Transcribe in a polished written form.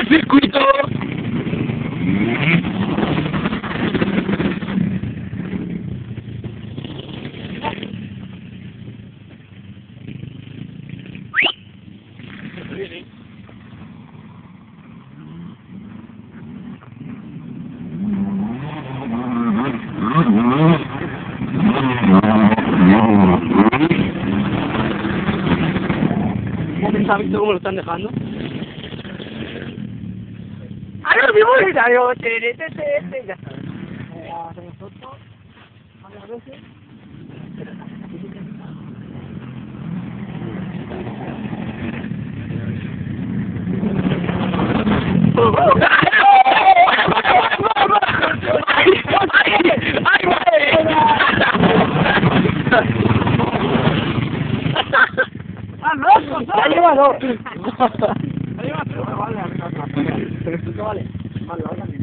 circuito. ¿Has visto cómo lo están dejando? ¡Ah, no, mi bolita! Digo, ya está. Hacemos foto. Varias veces. ¡Ah, no! ¡Llévalo! Vale, vale.